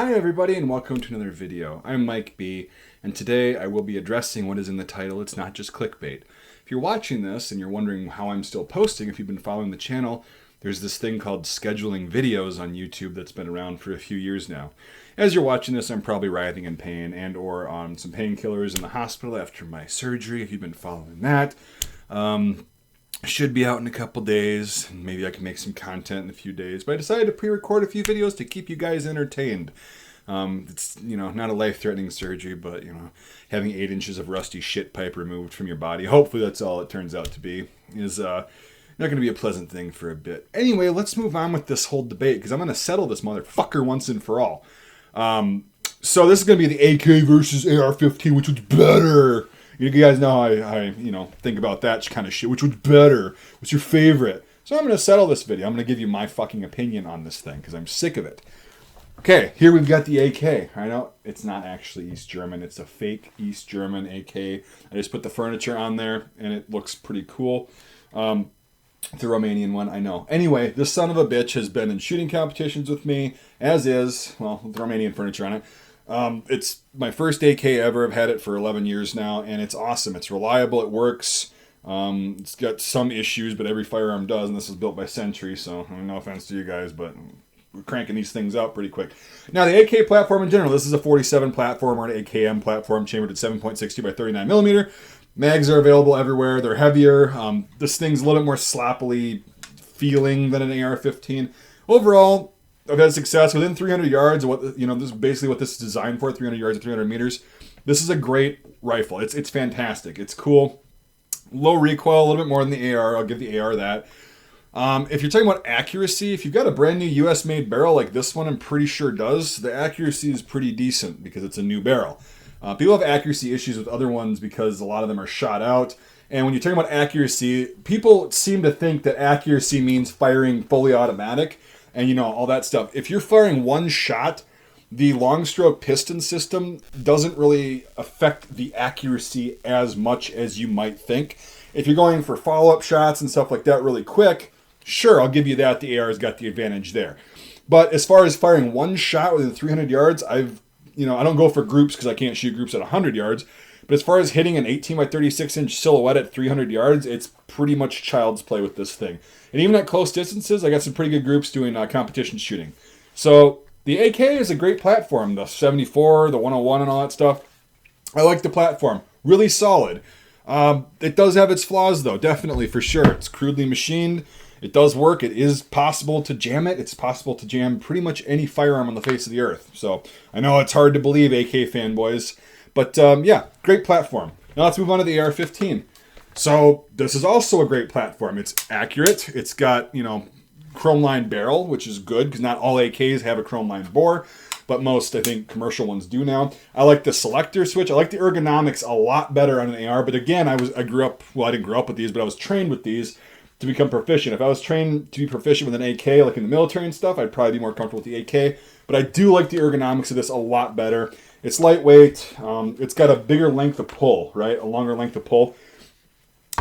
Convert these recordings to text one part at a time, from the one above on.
Hi everybody and welcome to another video. I'm Mike B, and today I will be addressing what is in the title. It's not just clickbait. If you're watching this and you're wondering how I'm still posting, if you've been following the channel, there's this thing called scheduling videos on YouTube that's been around for a few years now. As you're watching this, I'm probably writhing in pain and or on some painkillers in the hospital after my surgery, if you've been following that. Should be out in a couple days. Maybe I can make some content in a few days. But I decided to pre-record a few videos to keep you guys entertained. It's, not a life-threatening surgery, but, having 8 inches of rusty shit pipe removed from your body. Hopefully that's all it turns out to be. Is not going to be a pleasant thing for a bit. Anyway, let's move on with this whole debate, because I'm going to settle this motherfucker once and for all. So this is going to be the AK versus AR-15, which was better. You guys know how I think about that kind of shit. Which was better? What's your favorite? So I'm going to settle this video. I'm going to give you my fucking opinion on this thing because I'm sick of it. Okay, here we've got the AK. I know it's not actually East German. It's a fake East German AK. I just put the furniture on there and it looks pretty cool. The Romanian one, I know. Anyway, this son of a bitch has been in shooting competitions with me, as is, the Romanian furniture on it. It's my first AK ever. I've had it for 11 years now, and it's awesome. It's reliable. It works. It's got some issues, but every firearm does, and this is built by Century, so no offense to you guys, but we're cranking these things out pretty quick. Now, the AK platform in general, this is a 47 platform or an AKM platform chambered at 7.60 by 39 millimeter. Mags are available everywhere. They're heavier. This thing's a little bit more sloppily feeling than an AR-15. Overall, I've had success within 300 yards. This is basically what this is designed for, 300 yards or 300 meters. This is a great rifle. It's fantastic. It's cool. Low recoil, a little bit more than the AR. I'll give the AR that. If you're talking about accuracy, if you've got a brand new US-made barrel like this one, I'm pretty sure does, the accuracy is pretty decent because it's a new barrel. People have accuracy issues with other ones because a lot of them are shot out. And when you're talking about accuracy, people seem to think that accuracy means firing fully automatic. And all that stuff. If you're firing one shot, the long stroke piston system doesn't really affect the accuracy as much as you might think. If you're going for follow-up shots and stuff like that really quick, sure, I'll give you that. The AR's got the advantage there. But as far as firing one shot within 300 yards, I don't go for groups because I can't shoot groups at 100 yards. But as far as hitting an 18 by 36 inch silhouette at 300 yards, it's pretty much child's play with this thing. And even at close distances, I got some pretty good groups doing competition shooting. So the AK is a great platform. The 74, the 101 and all that stuff. I like the platform. Really solid. It does have its flaws though, definitely, for sure. It's crudely machined. It does work. It is possible to jam it. It's possible to jam pretty much any firearm on the face of the earth. So I know it's hard to believe, AK fanboys. But yeah, great platform. Now let's move on to the AR-15. So this is also a great platform. It's accurate. It's got, chrome lined barrel, which is good because not all AKs have a chrome lined bore, but most, I think, commercial ones do now. I like the selector switch. I like the ergonomics a lot better on an AR. But again, I didn't grow up with these, but I was trained with these to become proficient. If I was trained to be proficient with an AK, like in the military and stuff, I'd probably be more comfortable with the AK. But I do like the ergonomics of this a lot better. It's lightweight. It's got a bigger length of pull, right? A longer length of pull.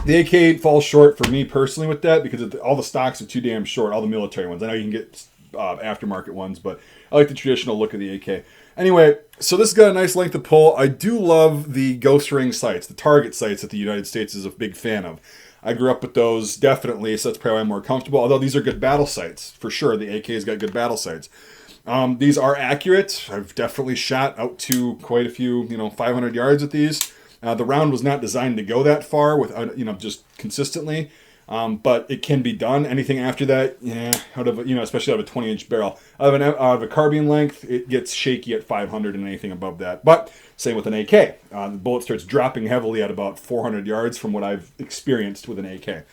The AK falls short for me personally with that because all the stocks are too damn short, all the military ones. I know you can get aftermarket ones, but I like the traditional look of the AK. Anyway, so this has got a nice length of pull. I do love the ghost ring sights, the target sights that the United States is a big fan of. I grew up with those, definitely, so that's probably why I'm more comfortable. Although these are good battle sights, for sure. The AK's got good battle sights. These are accurate. I've definitely shot out to quite a few, 500 yards with these. The round was not designed to go that far with, just consistently. But it can be done. Anything after that, out of, especially out of a 20-inch barrel. Out of a carbine length, it gets shaky at 500 and anything above that. But same with an AK. The bullet starts dropping heavily at about 400 yards from what I've experienced with an AK.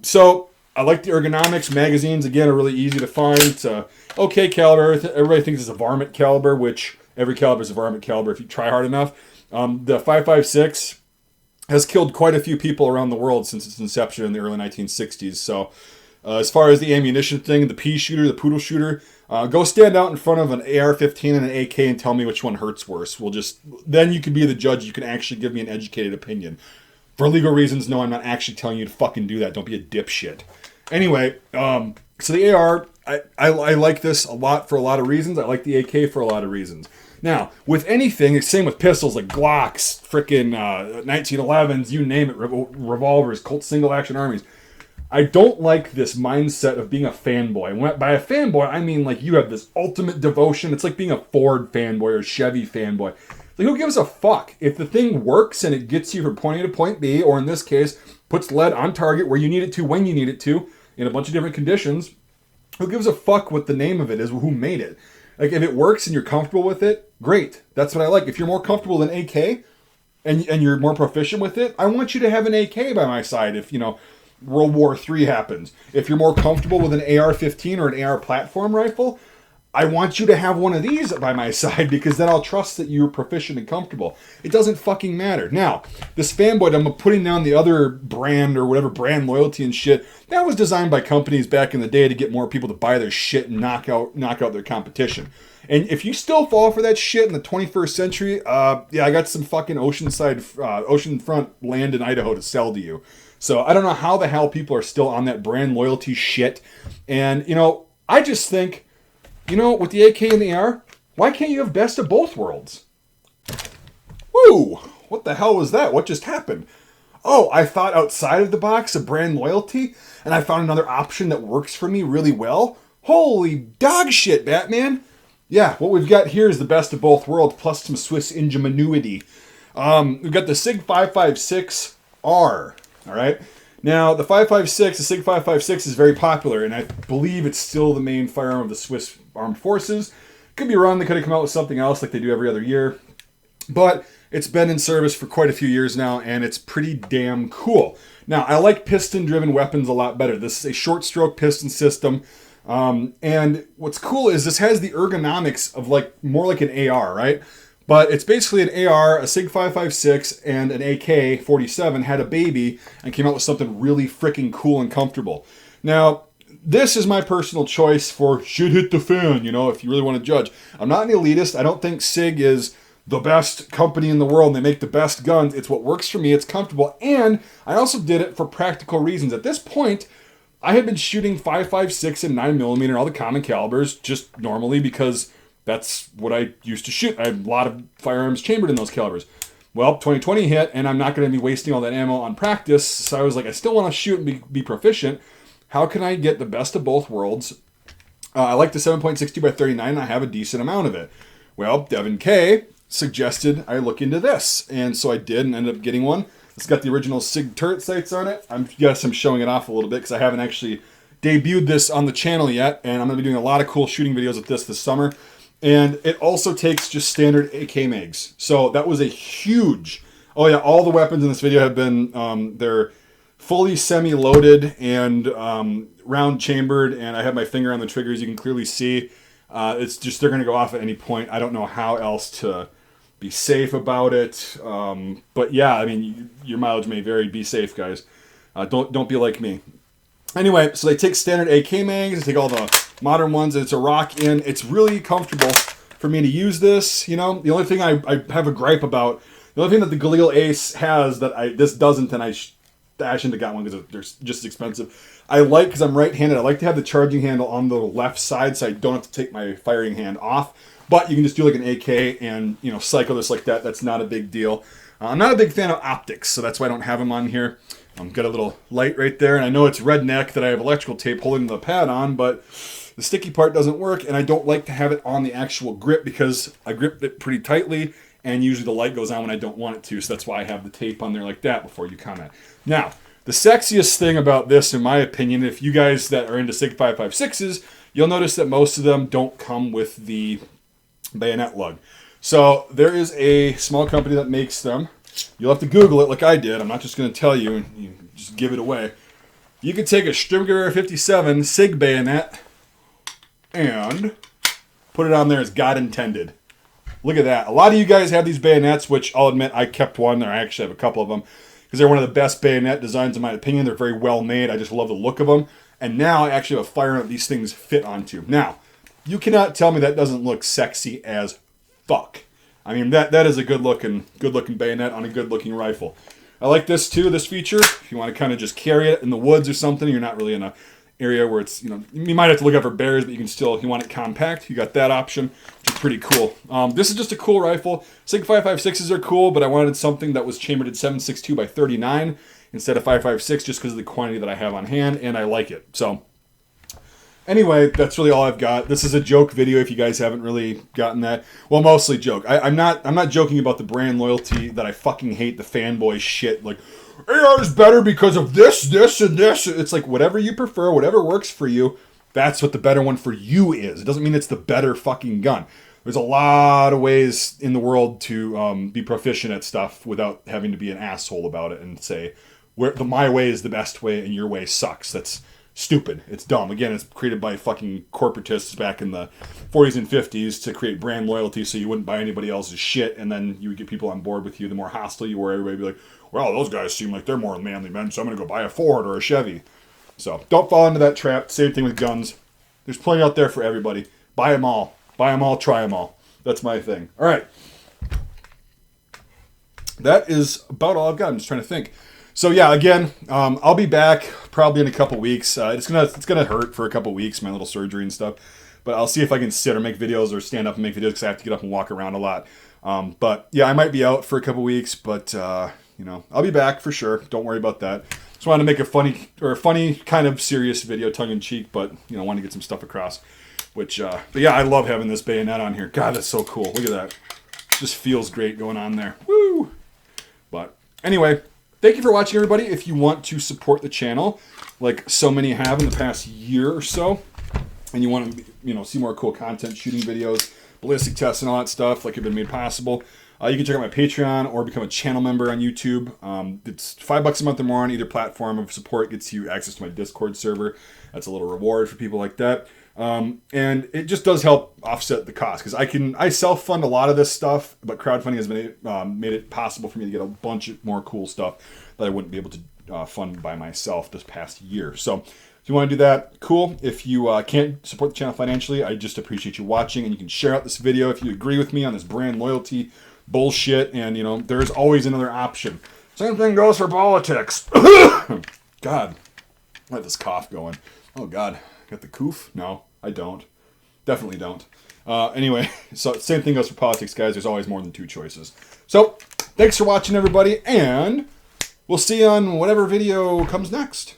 So I like the ergonomics. Magazines, again, are really easy to find. It's a okay caliber. Everybody thinks it's a varmint caliber, which every caliber is a varmint caliber if you try hard enough. The 5.56 has killed quite a few people around the world since its inception in the early 1960s. So as far as the ammunition thing, the pea shooter, the poodle shooter, go stand out in front of an AR-15 and an AK and tell me which one hurts worse. Then you can be the judge. You can actually give me an educated opinion. For legal reasons, no, I'm not actually telling you to fucking do that. Don't be a dipshit. Anyway, so the AR, I like this a lot for a lot of reasons. I like the AK for a lot of reasons. Now, with anything, same with pistols like Glocks, frickin' 1911s, you name it, revolvers, Colt single action armies. I don't like this mindset of being a fanboy. And by a fanboy, I mean like you have this ultimate devotion. It's like being a Ford fanboy or a Chevy fanboy. Like, who gives a fuck? If the thing works and it gets you from point A to point B, or in this case, puts lead on target where you need it to, when you need it to, in a bunch of different conditions, who gives a fuck what the name of it is, who made it? Like, if it works and you're comfortable with it, great. That's what I like. If you're more comfortable than AK and you're more proficient with it, I want you to have an AK by my side if, World War III happens. If you're more comfortable with an AR-15 or an AR platform rifle, I want you to have one of these by my side because then I'll trust that you're proficient and comfortable. It doesn't fucking matter. Now, this fanboy, I'm putting down the other brand or whatever brand loyalty and shit, that was designed by companies back in the day to get more people to buy their shit and knock out their competition. And if you still fall for that shit in the 21st century, I got some fucking oceanfront land in Idaho to sell to you. So I don't know how the hell people are still on that brand loyalty shit. And, I just think, with the AK and the AR, why can't you have best of both worlds? Woo! What the hell was that? What just happened? Oh, I thought outside of the box of brand loyalty, and I found another option that works for me really well. Holy dog shit, Batman! Yeah, what we've got here is the best of both worlds, plus some Swiss ingenuity. We've got the SIG 556R. All right. Now, the 556, the SIG 556 is very popular, and I believe it's still the main firearm of the Swiss Armed Forces. Could be wrong. They could have come out with something else like they do every other year. But it's been in service for quite a few years now, and it's pretty damn cool. Now, I like piston-driven weapons a lot better. This is a short-stroke piston system. And what's cool is this has the ergonomics of more like an AR, right? But it's basically an AR, a SIG 556, and an AK-47 had a baby and came out with something really freaking cool and comfortable. Now, this is my personal choice for shit hit the fan, if you really want to judge. I'm not an elitist. I don't think SIG is the best company in the world and they make the best guns. It's what works for me. It's comfortable. And I also did it for practical reasons. At this point, I had been shooting 5.56 and 9mm and all the common calibers just normally because that's what I used to shoot. I had a lot of firearms chambered in those calibers. Well, 2020 hit, and I'm not going to be wasting all that ammo on practice, so I was like, I still want to shoot and be proficient. How can I get the best of both worlds? I like the 7.62 by 39, and I have a decent amount of it. Well, Devin K suggested I look into this, and so I did and ended up getting one. It's got the original SIG turret sights on it. I'm showing it off a little bit because I haven't actually debuted this on the channel yet, and I'm going to be doing a lot of cool shooting videos with this summer. And it also takes just standard AK mags. So that was a huge... Oh yeah, all the weapons in this video have been... they're fully semi-loaded and round chambered, and I have my finger on the triggers. You can clearly see. It's just they're going to go off at any point. I don't know how else to be safe about it. But yeah, I mean, your mileage may vary. Be safe, guys. Don't be like me. Anyway, so they take standard AK mags, they take all the modern ones, and it's a rock-in. It's really comfortable for me to use this, The only thing I have a gripe about, the only thing that the Galil Ace has that this doesn't, and I shouldn't have got one because they're just expensive. I like, because I'm right-handed, I like to have the charging handle on the left side so I don't have to take my firing hand off. But you can just do like an AK and, cycle this like that. That's not a big deal. I'm not a big fan of optics, so that's why I don't have them on here. Got a little light right there, and I know it's redneck that I have electrical tape holding the pad on, but the sticky part doesn't work, and I don't like to have it on the actual grip because I grip it pretty tightly, and usually the light goes on when I don't want it to, so that's why I have the tape on there like that before you comment. Now, the sexiest thing about this, in my opinion, if you guys that are into SIG 5.56s, you'll notice that most of them don't come with the bayonet lug. So there is a small company that makes them. You'll have to Google it like I did. I'm not just going to tell you and you just give it away. You could take a Strimger 57 SIG bayonet and put it on there as God intended. Look at that. A lot of you guys have these bayonets, which I'll admit I kept one. I actually have a couple of them because they're one of the best bayonet designs in my opinion. They're very well made. I just love the look of them. And now I actually have a firearm that these things fit onto. Now, you cannot tell me that doesn't look sexy as fuck. I mean, that is a good looking bayonet on a good looking rifle. I like this too, this feature. If you want to kind of just carry it in the woods or something, you're not really in a area where it's, you know, you might have to look out for bears, but you can still, if you want it compact, you got that option, which is pretty cool. This is just a cool rifle. Sig 5.56s are cool, but I wanted something that was chambered at 7.62 by 39 instead of 5.56 just because of the quantity that I have on hand, and I like it. So anyway, that's really all I've got. This is a joke video if you guys haven't really gotten that. Well, mostly joke. I'm not joking about the brand loyalty that I fucking hate, the fanboy shit, like, AR is better because of this, this, and this. It's like, whatever you prefer, whatever works for you, that's what the better one for you is. It doesn't mean it's the better fucking gun. There's a lot of ways in the world to be proficient at stuff without having to be an asshole about it and say, my way is the best way and your way sucks. That's stupid. It's dumb. Again, it's created by fucking corporatists back in the 40s and 50s to create brand loyalty so you wouldn't buy anybody else's shit, and then you would get people on board with you. The more hostile you were, everybody would be like, well, those guys seem like they're more manly men, so I'm going to go buy a Ford or a Chevy. So don't fall into that trap. Same thing with guns. There's plenty out there for everybody. Buy them all. Buy them all, try them all. That's my thing. All right. That is about all I've got. I'm just trying to think. So yeah, again, I'll be back probably in a couple weeks. It's gonna hurt for a couple weeks, my little surgery and stuff. But I'll see if I can sit or make videos or stand up and make videos because I have to get up and walk around a lot. But yeah, I might be out for a couple weeks, but you know, I'll be back for sure. Don't worry about that. Just wanted to make a funny kind of serious video, tongue in cheek, but you know, wanted to get some stuff across. Which, but yeah, I love having this bayonet on here. God, that's so cool. Look at that. Just feels great going on there. Woo! But anyway, thank you for watching, everybody. If you want to support the channel, like so many have in the past year or so, and you want to, you know, see more cool content, shooting videos, ballistic tests, and all that stuff, like have been made possible, you can check out my Patreon or become a channel member on YouTube. It's $5 a month or more on either platform of support. Gets you access to my Discord server. That's a little reward for people like that. And it just does help offset the cost because I self-fund a lot of this stuff, but crowdfunding has made it possible for me to get a bunch of more cool stuff that I wouldn't be able to fund by myself this past year. So if you want to do that, cool. If you can't support the channel financially, I just appreciate you watching, and you can share out this video if you agree with me on this brand loyalty bullshit. And you know, there's always another option. Same thing goes for politics. God, I have this cough going. Oh God, got the coof? No, I don't. Definitely don't. Anyway, so same thing goes for politics, guys. There's always more than two choices. So thanks for watching, everybody, and we'll see you on whatever video comes next.